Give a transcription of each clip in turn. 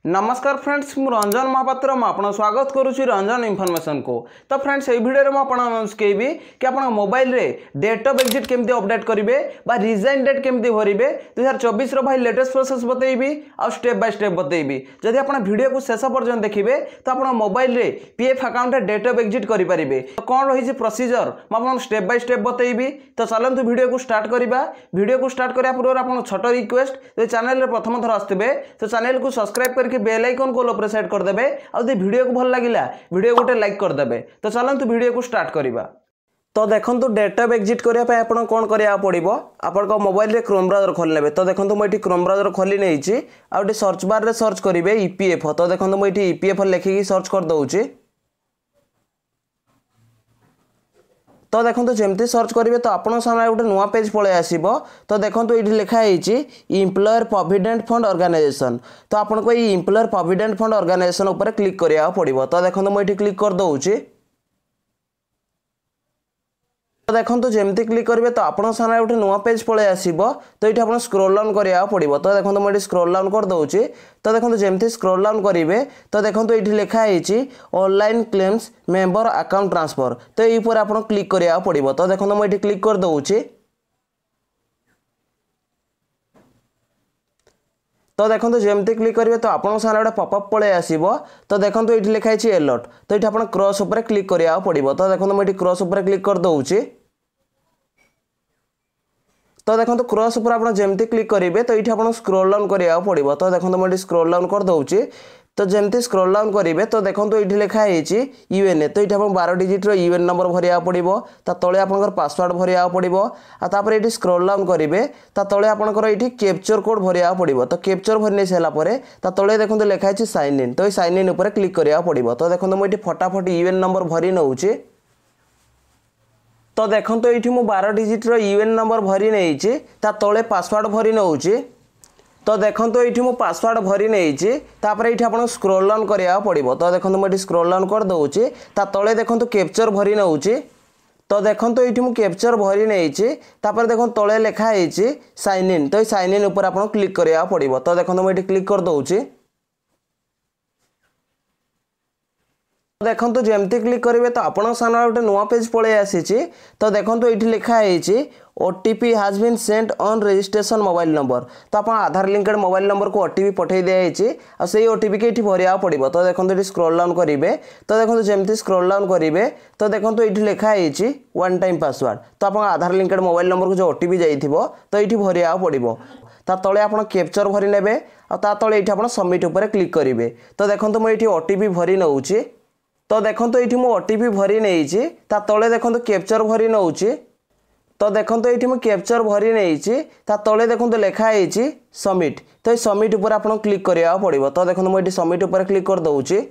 नमस्कार फ्रेंड्स मु रंजन महापात्र आपन स्वागत करुच्ची रंजन इनफॉरमेशन को। तो फ्रेंड्स ये वीडियो में आपको कहबी कि आप मोबाइल रे डेट ऑफ एग्जिट केमती अपडेट करेंगे बा रिजाइन डेट केमती भरवे 2024 भाई लेटेस्ट प्रोसेस बतेबी आ स्टेप बाय स्टेप बतेबी। जदि आप वीडियो को शेष पर्यंत देखिए तो आप मोबाइल रे PF account date of exit करेंगे। तो कौन रही प्रोसीजर मुझे स्टेप बाय स्टेप बतेबी। तो चलते वीडियो को स्टार्ट करवा। वीडियो को स्टार्ट करने पूर्व आप छोट रिक्वेस्ट जो चैनल प्रथम थर आसते तो चैनल को सब्सक्राइब करके बेल आइकन को ऑल सेट कर देबे और वीडियो को भल लगिला वीडियो गोटे लाइक कर देबे। तो चलंतु वीडियो को स्टार्ट करिबा। तो देखंतु डेट ऑफ एग्जिट करिया पे आपण कोन करिया पड़िबो। आपण को मोबाइल रे क्रोम ब्राउजर खोल लेबे। तो देखंतु मैं क्रोम ब्राउजर खोली नैछि आ सर्च बार रे सर्च करिवे ईपीएफ। तो देखंतु मैं ईपीएफ लिखिकी सर्च कर दउछि। तो देखो जमती सर्च करेंगे तो आपन सामने गोटे नुआ पेज पलि आसो। तो देखो ये लिखाई एम्प्लॉयर प्रोविडेंट फंड ऑर्गेनाइजेशन। तो आपको ये एम्प्लॉयर प्रोविडेंट फंड ऑर्गेनाइजेशन ऊपर क्लिक करिया पड़िबो। तो देखो मुझे क्लिक कर दउछि। तो देखो जमती क्लिक करेंगे तो आपन सामने गोटे नुआ पेज पलि आसो। तो ये आप स्क्रोल डाउन करिया पड़िबो। तो देखो मुझे स्क्रोल डाउन कर दउछि। तो देखो जमती स्क्रोल डाउन करेंगे तो देखो ये लिखाई online claims member account transfer. तो ये ऊपर आप क्लिक करिया पड़िबो। तो देखो मुझे क्लिक कर दउछि। तो देखो जमती क्लिक करेंगे तो आपन सामने गोटे पॉपअप पलि आसो। तो देखो ये लिखाई अलर्ट। तो ये आप क्रॉस ऊपर क्लिक करिया पड़िबो। तो देखो मुझे क्रॉस ऊपर क्लिक कर दउछि। तो देखो क्रॉस ऊपर आप जमती क्लिक करेंगे तो ये आप स्क्रोल डाउन करिया पड़िबो। तो देखो मुझे स्क्रोल डाउन कर दउछि। तो जमती स्क्रोल डाउन करेंगे तो देखो ये लिखाई यूएनए। तो ये 12 डिजिट यूएन नंबर भरिया पड़ो। तले आप पासवर्ड भरिया पड़ो। आपर ये स्क्रोल डाउन करेंगे तो तले आपंकर ये कैप्चर कोड भरिया पड़ो। तो कैप्चर भरी नहीं सारापर तले देखो लिखाई साइन इन। तो ये साइन इन ऊपर क्लिक करिया पड़ो। तो देखो मुझे फटाफट यूएन नंबर भरी नौछि। तो देखो ये 12 डिजिट यूएन नंबर भरी नहीं तले पासवर्ड भरी नौछि। तो देखो ये मु पासवर्ड भरी नहीं तापर ये आप स्क्रोल डाउन करिया पड़ो। तो देखो मुझे स्क्रोल डाउन कर दउछि। तले देखो कैप्चर भरी नौछि। तो देखो ये मु कैप्चर भरी नहीं तापर देखो तले लिखाई साइन इन। तो साइन इन ऊपर आप क्लिक करिया पड़ो। तो देखो मुझे क्लिक कर दउछि। देखो जमती क्लिक करेंगे तो आपन सामने गोटे नुआ पेज पलि आसी। तो देखो ये लिखाई OTP has been sent on registration mobile number. तो आप आधार लिंकेड मोबाइल नंबर को ओटीपी पठे दिखाई से ओटीपी के भरिया पड़ो। तो देखो ये स्क्रोल डाउन करेंगे तो देखो जमती स्क्रोल डाउन करेंगे तो देखो ये लिखाई वन टाइम पासवर्ड। तो आप आधार लिंकेड मोबाइल नंबर को जो ओटीपी जाइथिबो तो ये भरिया पड़ो। ता तले आप कैप्चर भरी नेबे और ता तले ये आप सबमिट ऊपर क्लिक करेंगे। तो देखो मुझे ओटीपी भरी नौछि। तो देखो ये मु ओटीपी भरी नहीं तले देखो कैप्चर भरी नौछि। तो देखो ये मु कैप्चर भरी नहीं तले देखो लिखाई सबमिट। तो ये सबमिट ऊपर आप क्लिक करिया पड़ो। तो देखो मुझे सबमिट ऊपर क्लिक कर दउछि।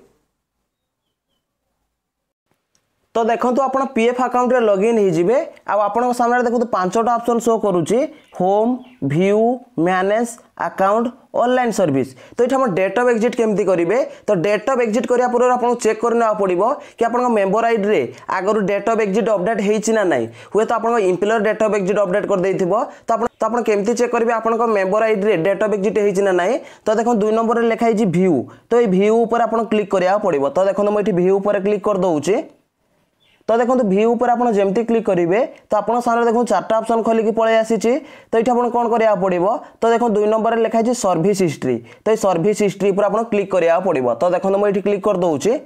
तो देखो आप पीएफ अकाउंट रे लॉगिन होइजिबे। आप सामने देखो 5टा ऑप्शन शो करुच्ची home view manage account online service. तो ये डेट ऑफ एग्जिट केमती करेंगे। तो डेट ऑफ एग्जिट करिया पूर्व आपको चेक करना पड़ो कि आप मेंबर आईडी रे आगर डेट ऑफ एग्जिट अपडेट होना ना हुए तो आप employer date of exit update कर देथिबो। तो आप केमती चेक करेंगे आप मेंबर आईडी रे डेट ऑफ एग्जिट होना ना। तो देखो 2 नंबर रे लिखाई व्यू। तो ये व्यू ऊपर आप क्लिक करिया पड़ो। तो देखो मुझे व्यू ऊपर क्लिक कर दउछि। तो देखो व्यू ऊपर आप जमती क्लिक करेंगे तो आप सामने देखो 4टा ऑप्शन खोलिकी पलि आसी। तो ये आप कौन करिया पड़ो। तो देखो 2 नंबर रे लिखाई सर्विस हिस्ट्री। तो ये सर्विस हिस्ट्री ऊपर आप क्लिक करिया पड़ो। तो देखो मुझे क्लिक कर दउछि।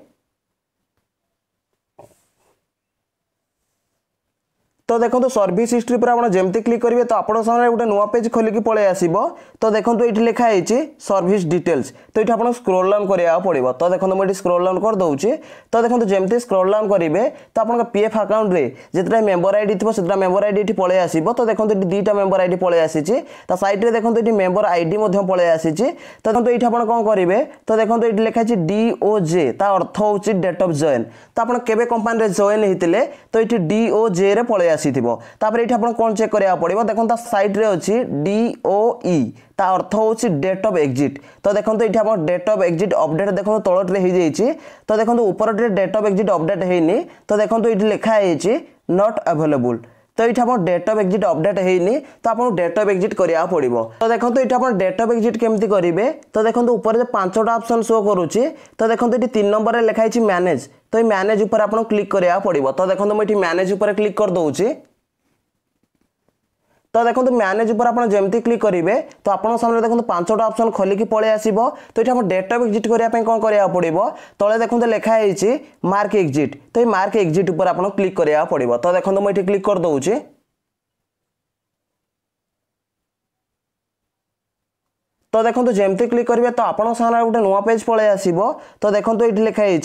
तो देखो सर्विस हिस्ट्री पर आप जमती क्लिक करेंगे तो आप सामने गोटे नुआ पेज खोलिकी पलि आसो। तो देखो ये लिखाई सर्विस डिटेल्स। तो ये आप स्क्रोल डाउन करिया पड़ो। तो देखो मुझे स्क्रोल डाउन कर दउछि। तो देखो जमती स्क्रोल डाउन करेंगे तो आप पीएफ अकाउंट रे जितना मेंबर आईडी थी से मेंबर आईडी ये पलि आसो। तो देखो ये 2टा मेंबर आईडी पलि आसी। तो साइड रे देखो ये मेंबर आईडी पलि आसी। तो देखो ये आप कौन करेंगे। तो देखो ये लिखाई डीओजे ता अर्थ हूँ डेट ऑफ जॉइन। तो आप केबे कंपनी रे जॉइन होते तो ये डीओजे रे पलि तापर ये आप कौन चेक करिया पड़ो। देखो साइड रे अच्छी डीओई ता अर्थ हूँ डेट ऑफ एग्जिट। तो देखो ये आप डेट ऑफ एग्जिट अपडेट देखो तलटे हो जाइए। तो देखो ऊपर डेट ऑफ एग्जिट अपडेट होनी। तो देखो ये लिखाई नॉट अवेलेबल। तो ये आप डेट ऑफ एग्जिट अपडेट होनी तो आपको डेट ऑफ एग्जिट करा पड़ो। तो देखो ये आप डेट ऑफ एग्जिट केमती करेंगे तो देखो ऊपर 5टा ऑप्शन शो करुच्ची तो देखो ये 3 नंबर में लिखाई मैनेज तो ये मैनेज ऊपर आपको क्लिक करा पड़ो। तो देखो मुझे मैनेज ऊपर क्लिक कर दूसरी तो देखो मैनेज ऊपर आप जमती क्लिक करेंगे तो आपको सामने देखो 5टा ऑप्शन खोलिकी पलि आसो। तो ये डेट ऑफ एग्जिट करने कौन करा पड़ो तले देखो लिखाई मार्क एग्जिट तो ये मार्क एग्जिट ऊपर आपको क्लिक करा पड़ो। तो देखो मुझे क्लिक कर दूसरी तो देखो जमती क्लिक करेंगे तो आपन सामने गोटे नुआ पेज पलि आसो। तो देखो ये लिखाई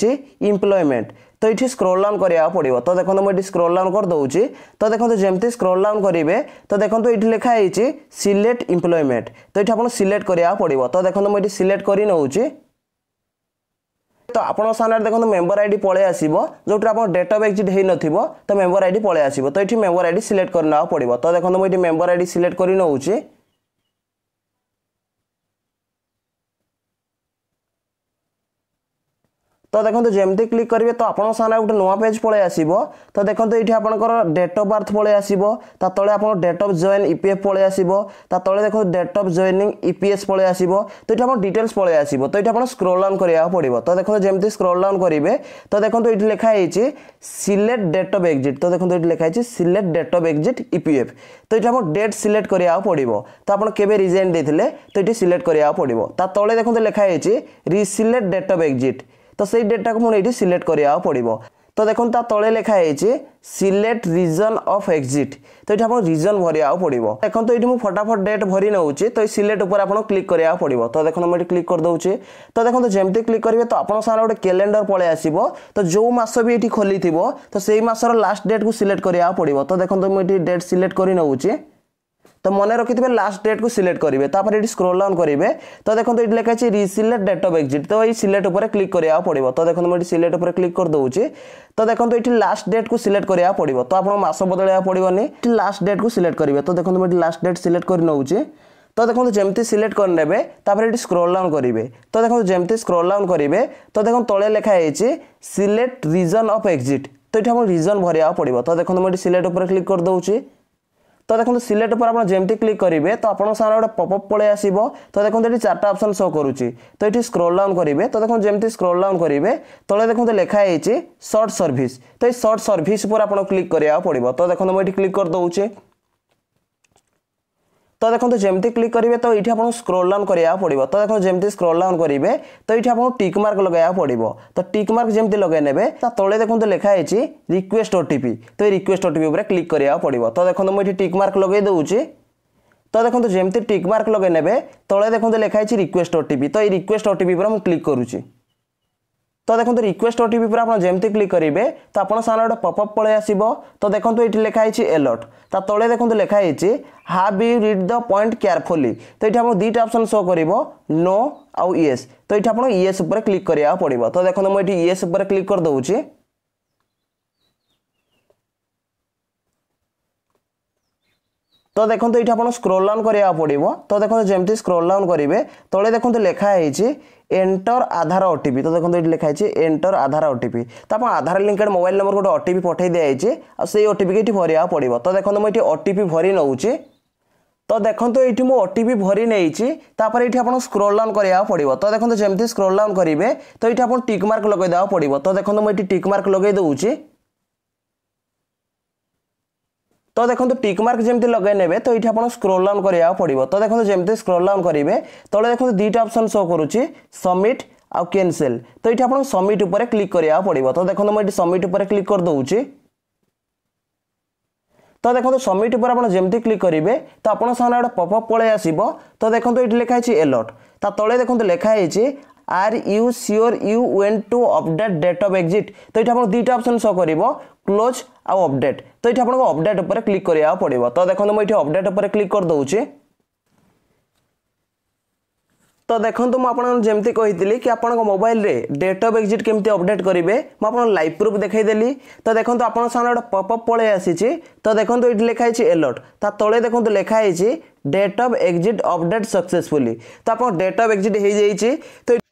इम्प्लॉयमेंट तो ये स्क्रॉल डाउन करा पड़ो। तो देखो मुझे स्क्रॉल डाउन कर दूसरी तो देखो जमती स्क्रॉल डाउन करेंगे तो देखो ये लिखाई सिलेक्ट इम्प्लॉयमेंट तो ये आपको सिलेक्ट करा पड़ो। तो देखो मुझे सिलेक्ट कर नौची तो आपन सामने देखो मेंबर आईडी पलि आसो जो आप डेट ऑफ एग्जिट हो न तो मेंबर आईडी पलि आसो। तो ये मेंबर आईडी सिलेक्ट करना पड़ो। तो देखो मुझे मेंबर आईडी सिलेक्ट कर नौची तो देखो जमती क्लिक करेंगे तो आपन सामने गोटे नुआ पेज पलि आसो। तो देखो ये आपंकर डेट ऑफ बर्थ पलि आसो तले आप डेट ऑफ जॉइन ईपीएफ पलि आसो तले देखो डेट ऑफ जॉइनिंग ईपीएस पलि आसो। तो ये डिटेल्स पलि आसो। तो ये आप स्क्रॉल डाउन करा पड़ो। तो देखो जमती स्क्रॉल डाउन करेंगे तो देखो ये लिखाई सिलेक्ट डेट ऑफ एग्जिट तो देखो ये लिखाई select date of exit EPF तो ये आप डेट सिलेक्ट करा पड़ो। तो आप केबे रिजाइन देथिले तो ये सिलेक्ट करा पड़ो। तले देखो लिखाई रिसिलेक्ट डेट ऑफ एग्जिट तो से डेटा को मुझे सिलेक्ट करा पड़ो। तो देखो तले लिखाई सिलेक्ट रीजन ऑफ एग्जिट तो ये रीजन भरिया पड़ो। देखो ये मुझे फटाफट डेट भरी नौची तो सिलेक्ट ऊपर आप क्लिक करा पड़ो। तो देखो मुझे क्लिक कर दूसरी तो देखो जमती क्लिक करेंगे तो आप सामने गोटे कैलेंडर पलि आसो। तो जो मास भी ये खोली तो से मासर लास्ट डेट को सिलेक्ट करा पड़ो। तो देखो मुझे डेट सिलेक्ट कर नौची तो मन रखि लास्ट डेट को सिलेक्ट करेंगे तापर ये स्क्रॉल डाउन करेंगे तो देखो ये लिखाई रिसिलेक्ट डेट ऑफ एग्जिट तो ये सिलेक्ट ऊपर क्लिक करा पड़ो। तो देखो मुझे सिलेक्ट ऊपर क्लिक कर दूसरी तो देखो ये लास्ट डेट को सिलेक्ट करा पड़ो। तो आप मास बदल पड़ोनी लास्ट डेट को सिलेक्ट करेंगे। तो देखो मुझे लास्ट डेट सिलेक्ट कर नौची तो देखो जमती सिलेक्ट करने तापर ये स्क्रॉल डाउन करेंगे। तो देखो जमती स्क्रॉल डाउन करेंगे तो देखो तले लिखाई सिलेक्ट रीजन ऑफ एग्जिट तो ये रीजन भरिया पड़ो। तो देखो मुझे सिलेक्ट ऊपर क्लिक कर दूसरी तो देखो सिलेक्ट पर आप जमती क्लिक करेंगे तो आप सामने गोटे पॉपअप पलि आसो। तो देखो ये 4टा ऑप्शन शो करुच्ची तो ये स्क्रॉल डाउन करेंगे तो देखो जमती स्क्रॉल डाउन करेंगे तले देखो लिखाई शॉर्ट सर्विस तो ये शॉर्ट सर्विस पर आप क्लिक करा पड़ो। तो देखो मुझे क्लिक कर दूसरी तो देखो जमती क्लिक करेंगे तो ये आपको स्क्रॉल डाउन करा पड़ो। तो देखो जमती स्क्रॉल डाउन करेंगे तो ये आपको टिक मार्क लगाया पड़ो। तो टिक मार्क जमती लगे ने तले देखो लिखाई रिक्वेस्ट ओटीपी तो ये रिक्वेस्ट ओटीपी उपर क्लिक करा पड़ो। तो देखो मुझे टिक मार्क लगे दूसरी तो देखो जमती टिक मार्क लगे ने तले देखो लिखाई रिक्वेस्ट ओटीपी तो ये रिक्वेस्ट ओटीपी पर मुझे क्लिक करुच्ची। तो देखो रिक्वेस्ट ओटीपी पर आप जमती क्लिक करेंगे तो आप सामने गोटे पॉपअप पलि आसो। तो देखो ये लिखाई अलर्ट तले देखो लिखाई have you read the point carefully तो ये आपको 2टा ऑप्शन शो कर नो आउ येस तो ये आपको येस ऊपर क्लिक करा पड़ो। तो देखो मुझे येस ऊपर क्लिक कर दूसरी तो देखो ये आपको स्क्रॉल डाउन करा पड़ो। तो देखो जमती स्क्रॉल डाउन करेंगे तले देखो लिखाई एंटर आधार ओटीपी तो देखो ये लिखाई एंटर आधार ओटीपी तो आप आधार लिंकेड मोबाइल नंबर गोटे ओटीपी पठे दिखाई से ओटीपी की भरिया पड़ो। तो देखो मुझे ओटीपी भरी नौची तो देखो ये मुझे ओटीपी भरी नहीं तापर ये आप स्क्रॉल डाउन करा पड़ो। तो देखो जमती स्क्रॉल डाउन करेंगे तो ये आपको टिक मार्क लगेदा पड़ो। तो देखो मुझे टिक मार्क लगे दूसरी तो देखो टिक मार्क जमती लगे ने तो ये आप स्क्रॉल डाउन करा पड़ो। तो देखो जमती स्क्रॉल डाउन करेंगे तले देखो 2टा ऑप्शन शो करुच्ची सबमिट आउ कैंसिल तो ये आप सबमिट ऊपर क्लिक करा पड़ो। तो देखो मुझे सबमिट ऊपर क्लिक कर दूसरी तो देखो सबमिट ऊपर आप जमती क्लिक करेंगे तो आप सामने गोटे पॉपअप पलि आसो। तो देखो ये लिखाई अलर्ट तले देखो लिखाई are you sure you want to update date of exit तो ये आपको 2टा ऑप्शन शो कर क्लोज आउ अपडेट तो ये आपको अपडेट ऊपर क्लिक करा पड़ो। तो देखो मुझे अपडेट ऊपर क्लिक कर दूसरी तो देखो मुझे कही कि आप मोबाइल रे डेट ऑफ एग्जिट केमती अपडेट करेंगे मुझे लाइव प्रूफ देखईदेली। तो देखो आप सामने गोटे पॉपअप पलि आसी तो देखो ये लिखाई अलर्ट तले देखो लिखाई date of exit update successfully तो आप डेट ऑफ एग्जिट हो जाइए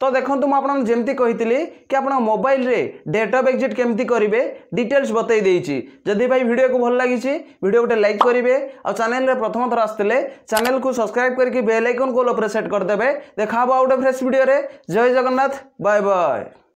तो देखो मुझे आपको जमती कही कि आप मोबाइल रे डेट ऑफ एग्जिट केमती करेंगे डिटेल्स बतई देछि जदि भाई वीडियो को भल लगी वीडियो गोटे लाइक करेंगे और चैनल रे प्रथम थर आसते चैनल को सब्सक्राइब करके बेल आइकन को ऑल सेट करदे देखा गोटे फ्रेश वीडियो रे जय जगन्नाथ बाय बाय।